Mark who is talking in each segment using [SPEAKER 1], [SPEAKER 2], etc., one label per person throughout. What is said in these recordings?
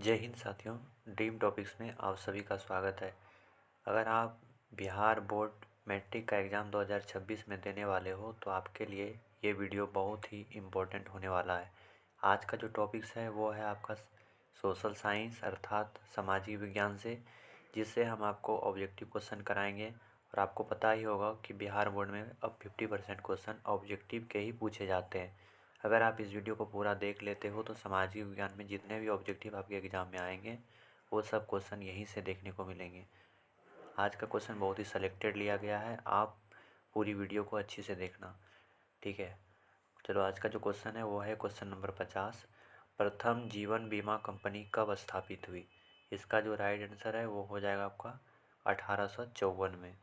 [SPEAKER 1] जय हिंद साथियों। Dream topics में आप सभी का स्वागत है। अगर आप बिहार बोर्ड मैट्रिक का एग्ज़ाम 2026 में देने वाले हो तो आपके लिए ये वीडियो बहुत ही इम्पोर्टेंट होने वाला है। आज का जो टॉपिक्स है वो है आपका सोशल साइंस अर्थात सामाजिक विज्ञान से, जिससे हम आपको ऑब्जेक्टिव क्वेश्चन कराएंगे। और आपको पता ही होगा कि बिहार बोर्ड में अब 50% क्वेश्चन ऑब्जेक्टिव के ही पूछे जाते हैं। अगर आप इस वीडियो को पूरा देख लेते हो तो सामाजिक विज्ञान में जितने भी ऑब्जेक्टिव आपके एग्ज़ाम में आएंगे वो सब क्वेश्चन यहीं से देखने को मिलेंगे। आज का क्वेश्चन बहुत ही सेलेक्टेड लिया गया है, आप पूरी वीडियो को अच्छे से देखना, ठीक है। चलो, आज का जो क्वेश्चन है वो है क्वेश्चन नंबर 50। प्रथम जीवन बीमा कंपनी कब स्थापित हुई? इसका जो राइट आंसर है वो हो जाएगा आपका 1854 में।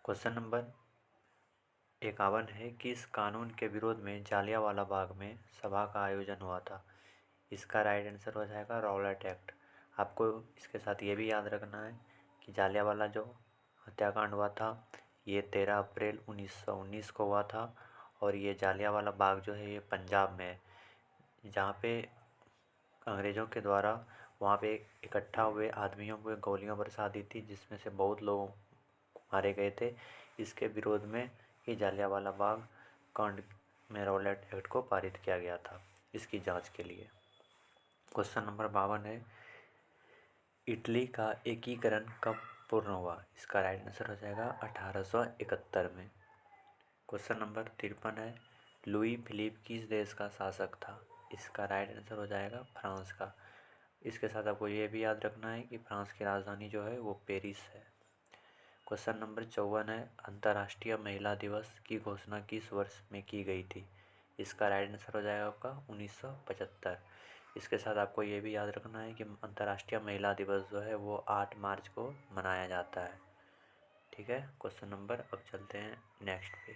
[SPEAKER 1] क्वेश्चन नंबर 51 है, किस कानून के विरोध में जालियांवाला बाग में सभा का आयोजन हुआ था? इसका राइट आंसर हो जाएगा रॉलेट एक्ट। आपको इसके साथ ये भी याद रखना है कि जालियांवाला जो हत्याकांड हुआ था ये 13 अप्रैल 1919 को हुआ था। और ये जालियांवाला बाग जो है ये पंजाब में है, जहाँ पे अंग्रेज़ों के द्वारा वहाँ पे इकट्ठा हुए आदमियों को गोलियां बरसा दी थी, जिसमें से बहुत लोग मारे गए थे। इसके विरोध में ही जालियांवाला बाग कांड में रॉलेट एक्ट को पारित किया गया था, इसकी जांच के लिए। क्वेश्चन नंबर 52 है, इटली का एकीकरण कब पूर्ण हुआ? इसका राइट आंसर हो जाएगा 1871 में। क्वेश्चन नंबर 53 है, लुई फिलिप किस देश का शासक था? इसका राइट आंसर हो जाएगा फ्रांस का। इसके साथ आपको ये भी याद रखना है कि फ्रांस की राजधानी जो है वो पेरिस है। क्वेश्चन नंबर 54 है, अंतर्राष्ट्रीय महिला दिवस की घोषणा किस वर्ष में की गई थी? इसका राइट आंसर हो जाएगा आपका 1975। इसके साथ आपको ये भी याद रखना है कि अंतर्राष्ट्रीय महिला दिवस जो है वो 8 मार्च को मनाया जाता है, ठीक है। क्वेश्चन नंबर, अब चलते हैं नेक्स्ट पे।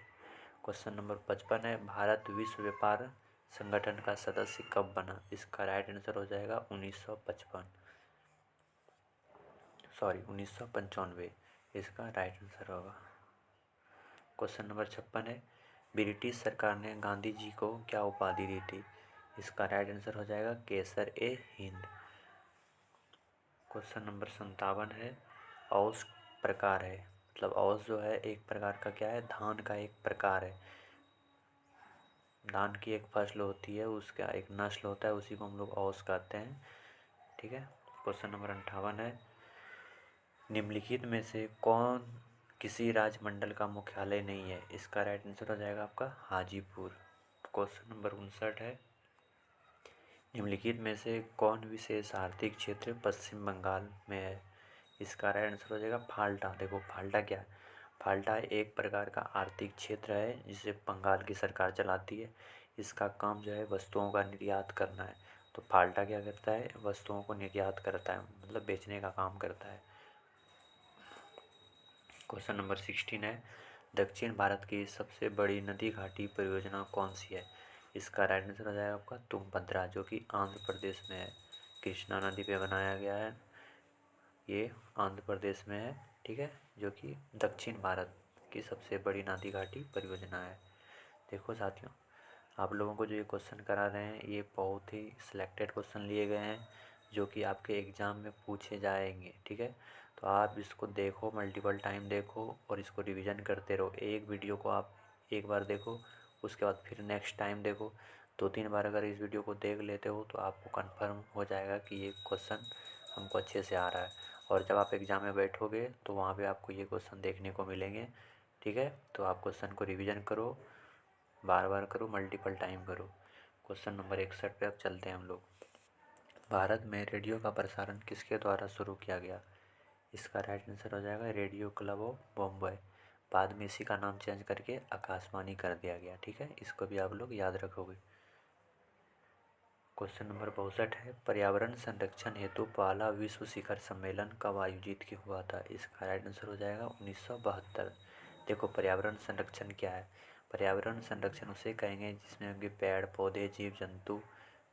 [SPEAKER 1] क्वेश्चन नंबर 55 है, भारत विश्व व्यापार संगठन का सदस्य कब बना? इसका राइट आंसर हो जाएगा 1995, इसका राइट आंसर होगा। क्वेश्चन नंबर 56 है, ब्रिटिश सरकार ने गांधी जी को क्या उपाधि दी थी? इसका राइट आंसर हो जाएगा केसर ए हिंद। क्वेश्चन नंबर 57 है, औस प्रकार है, मतलब औस जो है एक प्रकार का क्या है, धान का एक प्रकार है। धान की एक फसल होती है, उसका एक नस्ल होता है, उसी को हम लोग औस कहते हैं, ठीक है। क्वेश्चन नंबर 58 है, निम्नलिखित में से कौन किसी राजमंडल का मुख्यालय नहीं है? इसका राइट आंसर हो जाएगा आपका हाजीपुर। क्वेश्चन नंबर 59 है, निम्नलिखित में से कौन विशेष आर्थिक क्षेत्र पश्चिम बंगाल में है? इसका राइट आंसर हो जाएगा फाल्टा। देखो फाल्टा क्या है, फाल्टा एक प्रकार का आर्थिक क्षेत्र है जिसे बंगाल की सरकार चलाती है। इसका काम जो है वस्तुओं का निर्यात करना है। तो फाल्टा क्या करता है, वस्तुओं को निर्यात करता है, मतलब बेचने का काम करता है। क्वेश्चन नंबर 16 है, दक्षिण भारत की सबसे बड़ी नदी घाटी परियोजना कौन सी है? इसका राइट आंसर हो जाएगा आपका तुंगभद्रा, जो कि आंध्र प्रदेश में है। कृष्णा नदी पे बनाया गया है, ये आंध्र प्रदेश में है, ठीक है, जो कि दक्षिण भारत की सबसे बड़ी नदी घाटी परियोजना है। देखो साथियों, आप लोगों को जो ये क्वेश्चन करा रहे हैं ये बहुत ही सिलेक्टेड क्वेश्चन लिए गए हैं जो कि आपके एग्ज़ाम में पूछे जाएंगे, ठीक है। तो आप इसको देखो, मल्टीपल टाइम देखो और इसको रिवीजन करते रहो। एक वीडियो को आप एक बार देखो, उसके बाद फिर नेक्स्ट टाइम देखो। 2-3 बार अगर इस वीडियो को देख लेते हो तो आपको कंफर्म हो जाएगा कि ये क्वेश्चन हमको अच्छे से आ रहा है। और जब आप एग्ज़ाम में बैठोगे तो वहाँ पे आपको ये क्वेश्चन देखने को मिलेंगे, ठीक है। तो आप क्वेश्चन को रिवीजन करो, बार बार करो, मल्टीपल टाइम करो। क्वेश्चन नंबर 61 पे अब चलते हैं हम लोग। भारत में रेडियो का प्रसारण किसके द्वारा शुरू किया गया? इसका राइट आंसर हो जाएगा रेडियो क्लब ऑफ बॉम्बे। बाद में इसी का नाम चेंज करके आकाशवाणी कर दिया गया, ठीक है। इसको भी आप लोग याद रखोगे। क्वेश्चन नंबर 62 है, पर्यावरण संरक्षण हेतु पहला विश्व शिखर सम्मेलन कब आयोजित हुआ था? इसका राइट आंसर हो जाएगा 1972। देखो पर्यावरण संरक्षण क्या है, पर्यावरण संरक्षण उसे कहेंगे जिसमें उनके पेड़ पौधे जीव जंतु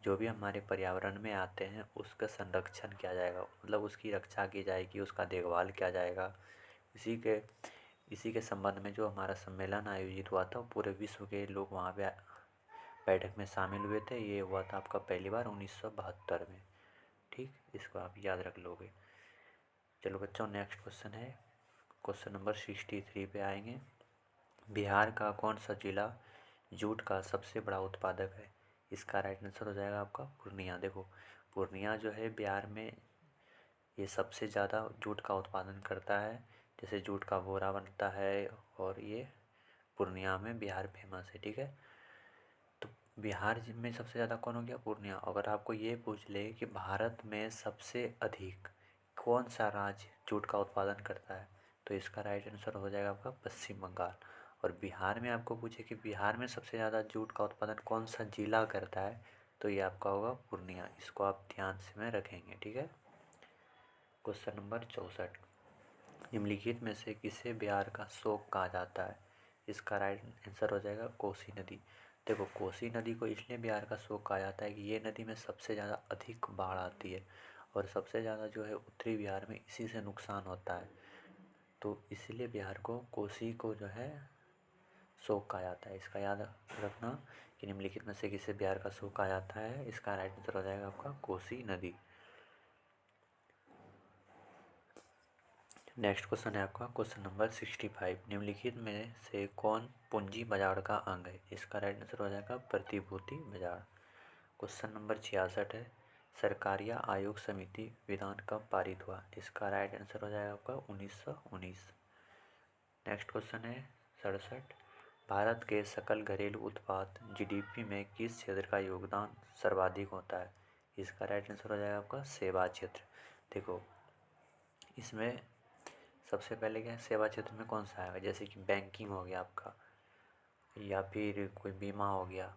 [SPEAKER 1] जो भी हमारे पर्यावरण में आते हैं उसका संरक्षण किया जाएगा, मतलब उसकी रक्षा की जाएगी, उसका देखभाल किया जाएगा। इसी के संबंध में जो हमारा सम्मेलन आयोजित हुआ था पूरे विश्व के लोग वहाँ पे बैठक में शामिल हुए थे। ये हुआ था आपका पहली बार 1972 में। ठीक, इसको आप याद रख लोगे। चलो बच्चों, नेक्स्ट क्वेश्चन है, क्वेश्चन नंबर 63 पे आएंगे। बिहार का कौन सा जिला जूट का सबसे बड़ा उत्पादक है? इसका राइट आंसर हो जाएगा आपका पूर्णिया। देखो, पूर्णिया जो है बिहार में ये सबसे ज़्यादा जूट का उत्पादन करता है। जैसे जूट का बोरा बनता है, और ये पूर्णिया में बिहार फेमस है। ठीक है, तो बिहार में सबसे ज़्यादा कौन हो गया? पूर्णिया। अगर आपको ये पूछ ले कि भारत में सबसे अधिक कौन सा राज्य जूट का उत्पादन करता है, तो इसका राइट आंसर हो जाएगा आपका पश्चिम बंगाल। और बिहार में आपको पूछे कि बिहार में सबसे ज़्यादा जूट का उत्पादन कौन सा जिला करता है, तो ये आपका होगा पूर्णिया। इसको आप ध्यान से में रखेंगे। ठीक है, क्वेश्चन नंबर 64, निम्नलिखित में से किसे बिहार का शोक कहा जाता है? इसका राइट आंसर हो जाएगा कोसी नदी। देखो, कोसी नदी को इसलिए बिहार का शोक कहा जाता है कि ये नदी में सबसे ज़्यादा अधिक बाढ़ आती है, और सबसे ज़्यादा जो है उत्तरी बिहार में इसी से नुकसान होता है। तो इसलिए बिहार को, कोसी को जो है शोक कहा जाता है। इसका याद रखना कि निम्नलिखित में से किसे बिहार का शोक कहा जाता है। इसका राइट आंसर हो जाएगा आपका कोसी नदी। नेक्स्ट क्वेश्चन है आपका क्वेश्चन नंबर 65, निम्नलिखित में से कौन पूंजी बाजार का अंग है? इसका राइट आंसर हो जाएगा प्रतिभूति बाजार। क्वेश्चन नंबर 66 है, सरकारिया आयोग समिति विधान कब पारित हुआ? इसका राइट आंसर हो जाएगा आपका 1919। नेक्स्ट क्वेश्चन है 67, भारत के सकल घरेलू उत्पाद जीडीपी में किस क्षेत्र का योगदान सर्वाधिक होता है? इसका राइट आंसर हो जाएगा आपका सेवा क्षेत्र। देखो, इसमें सबसे पहले क्या है, सेवा क्षेत्र में कौन सा आएगा? जैसे कि बैंकिंग हो गया आपका, या फिर कोई बीमा हो गया,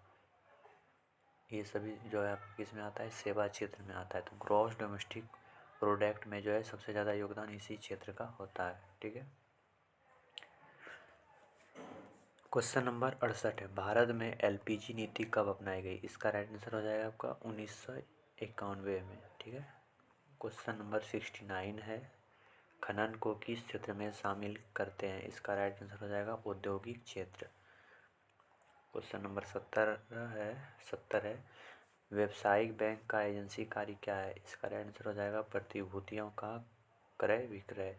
[SPEAKER 1] ये सभी जो है आपका किस में आता है? सेवा क्षेत्र में आता है। तो ग्रॉस डोमेस्टिक प्रोडक्ट में जो है सबसे ज़्यादा योगदान इसी क्षेत्र का होता है। ठीक है, क्वेश्चन नंबर 68 है, भारत में एलपीजी नीति कब अपनाई गई? इसका राइट आंसर हो जाएगा आपका 1991 में। ठीक है, क्वेश्चन नंबर 69 है, खनन को किस क्षेत्र में शामिल करते हैं? इसका राइट आंसर हो जाएगा औद्योगिक क्षेत्र। क्वेश्चन नंबर 70 है, व्यावसायिक बैंक का एजेंसी कार्य क्या है? इसका राइट आंसर हो जाएगा प्रतिभूतियों का क्रय विक्रय।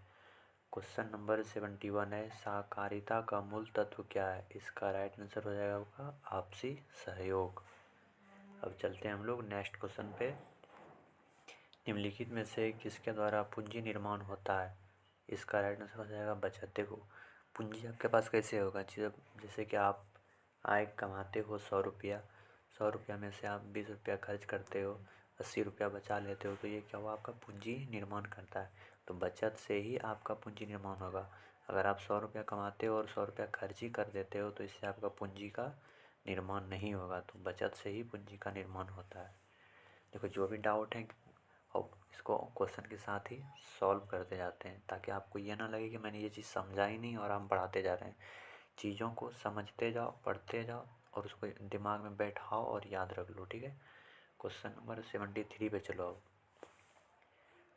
[SPEAKER 1] क्वेश्चन नंबर 71 है, सहकारिता का मूल तत्व क्या है? इसका राइट आंसर हो जाएगा आपका आपसी सहयोग। अब चलते हैं हम लोग नेक्स्ट क्वेश्चन पे, निम्नलिखित में से किसके द्वारा पूंजी निर्माण होता है? इसका राइट आंसर हो जाएगा बचत। देखो, पूंजी आपके पास कैसे होगा? जैसे कि आप आय कमाते हो 100 रुपया, 100 रुपया में से आप 20 रुपया खर्च करते हो, 80 रुपया बचा लेते हो, तो ये क्या हुआ? आपका पूंजी निर्माण करता है। तो बचत से ही आपका पूंजी निर्माण होगा। अगर आप 100 रुपया कमाते हो और 100 रुपया खर्च ही कर देते हो, तो इससे आपका पूंजी का निर्माण नहीं होगा। तो बचत से ही पूंजी का निर्माण होता है। देखो, जो भी डाउट है और इसको क्वेश्चन के साथ ही सॉल्व करते जाते हैं, ताकि आपको ये ना लगे कि मैंने ये चीज़ समझा ही नहीं और हम पढ़ाते जा रहे हैं। चीज़ों को समझते जाओ, पढ़ते जाओ, और उसको दिमाग में बैठाओ और याद रख लो। ठीक है, क्वेश्चन नंबर 73 पे चलो। अब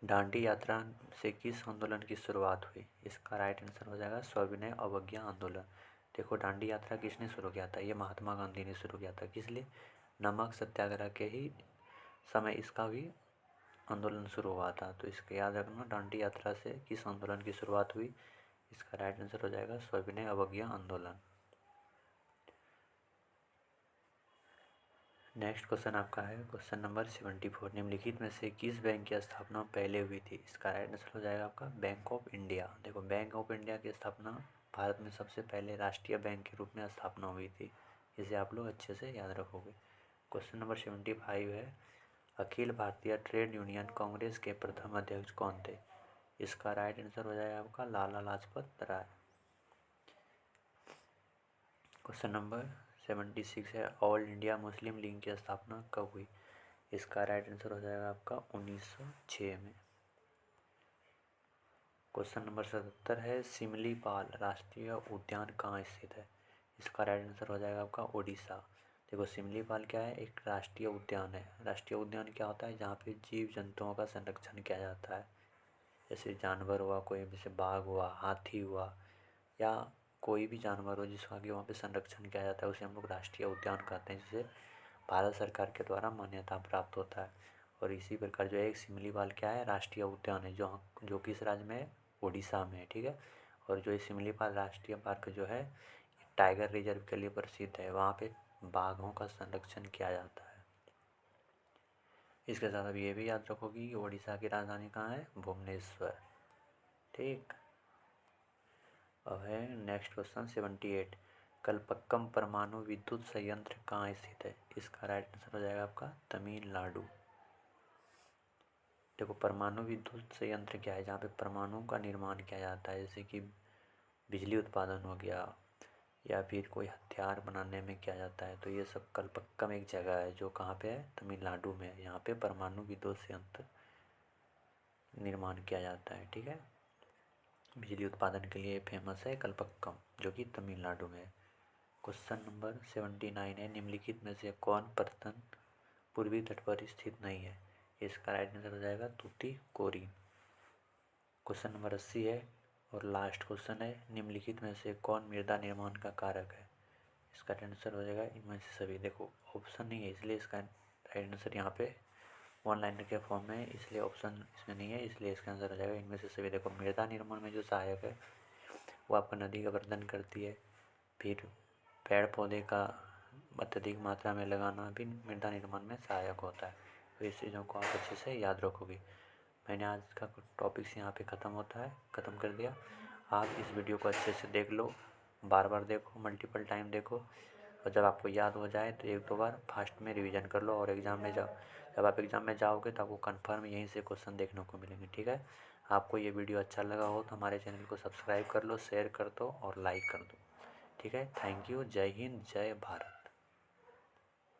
[SPEAKER 1] दांडी यात्रा से किस आंदोलन की शुरुआत हुई? इसका राइट आंसर हो जाएगा सविनय अवज्ञा आंदोलन। देखो, दांडी यात्रा किसने शुरू किया था? ये महात्मा गांधी ने शुरू किया था। किस लिए? नमक सत्याग्रह के ही समय इसका भी आंदोलन शुरू हुआ था। तो इसका याद रखना, दांडी यात्रा से किस आंदोलन की शुरुआत हुई? इसका राइट आंसर हो जाएगा सविनय अवज्ञा आंदोलन। नेक्स्ट क्वेश्चन आपका है क्वेश्चन नंबर 74, निम्नलिखित में से किस बैंक की स्थापना पहले हुई थी? इसका राइट आंसर हो जाएगा आपका बैंक ऑफ इंडिया। देखो, बैंक ऑफ इंडिया की स्थापना भारत में सबसे पहले राष्ट्रीय बैंक के रूप में स्थापना हुई थी। इसे आप लोग अच्छे से याद रखोगे। क्वेश्चन नंबर 75 है, अखिल भारतीय ट्रेड यूनियन कांग्रेस के प्रथम अध्यक्ष कौन थे? इसका राइट आंसर हो जाएगा आपका लाला लाजपत राय। क्वेश्चन नंबर 76 है, ऑल इंडिया मुस्लिम लीग की स्थापना कब हुई? इसका राइट आंसर हो जाएगा आपका 1906 में। क्वेश्चन नंबर 77 है, सिमलीपाल राष्ट्रीय उद्यान कहाँ स्थित है? इसका राइट आंसर हो जाएगा आपका उड़ीसा। देखो, सिमलीपाल क्या है? एक राष्ट्रीय उद्यान है। राष्ट्रीय उद्यान क्या होता है? जहाँ पे जीव जंतुओं का संरक्षण किया जाता है। जैसे जानवर हुआ, कोई जैसे बाघ हुआ, हाथी हुआ, या कोई भी जानवर हो जिसका कि वहाँ पे संरक्षण किया जाता है, उसे हम लोग राष्ट्रीय उद्यान कहते हैं, जिसे भारत सरकार के द्वारा मान्यता प्राप्त होता है। और इसी प्रकार जो है एक सिमलीपाल क्या है, राष्ट्रीय उद्यान है, जो किस राज्य में है, उड़ीसा में है, ठीक है। और जो ये सिमलीपाल राष्ट्रीय पार्क जो है टाइगर रिजर्व के लिए प्रसिद्ध है, वहाँ पे बाघों का संरक्षण किया जाता है। इसके साथ अब ये भी याद रखो कि उड़ीसा की राजधानी कहाँ है, भुवनेश्वर, ठीक। अब है नेक्स्ट क्वेश्चन 78, कलपक्कम परमाणु विद्युत संयंत्र कहाँ स्थित है। इसका राइट आंसर हो जाएगा आपका तमिलनाडु। देखो परमाणु विद्युत संयंत्र क्या है, जहाँ पे परमाणु का निर्माण किया जाता है, जैसे कि बिजली उत्पादन हो गया या फिर कोई हथियार बनाने में किया जाता है। तो ये सब कलपक्कम एक जगह है जो कहाँ पे है, तमिलनाडु में है। यहाँ पे परमाणु विद्युत संयंत्र निर्माण किया जाता है, ठीक है। बिजली उत्पादन के लिए फेमस है कलपक्कम, जो कि तमिलनाडु में है। क्वेश्चन नंबर 79 है, निम्नलिखित में से कौन पर्यटन पूर्वी तट पर स्थित नहीं है। इसका राइट आंसर हो जाएगा तूतीकोरिन। क्वेश्चन नंबर 80 है और लास्ट क्वेश्चन है, निम्नलिखित में से कौन मृदा निर्माण का कारक है। इसका आंसर हो जाएगा इनमें से सभी। देखो ऑप्शन नहीं है इसलिए इसका राइट आंसर यहाँ पे वन लाइनर के फॉर्म में है, इसलिए ऑप्शन इसमें नहीं है, इसलिए इसका आंसर हो जाएगा इनमें से सभी। देखो मृदा निर्माण में जो सहायक है वो आपका नदी का वर्धन करती है, फिर पेड़ पौधे का अत्यधिक मात्रा में लगाना भी मृदा निर्माण में सहायक होता है। तो इस चीज़ों को आप अच्छे से याद रखोगे। मैंने आज का टॉपिक्स यहाँ पे ख़त्म कर दिया। आप इस वीडियो को अच्छे से देख लो, बार बार देखो, मल्टीपल टाइम देखो, और जब आपको याद हो जाए तो एक दो बार फास्ट में रिवीजन कर लो। और जब आप एग्ज़ाम में जाओगे तो आपको कन्फर्म यहीं से क्वेश्चन देखने को मिलेंगे, ठीक है। आपको ये वीडियो अच्छा लगा हो तो हमारे चैनल को सब्सक्राइब कर लो, शेयर कर दो और लाइक कर दो, ठीक है। Thank you. जय हिंद, जय भारत।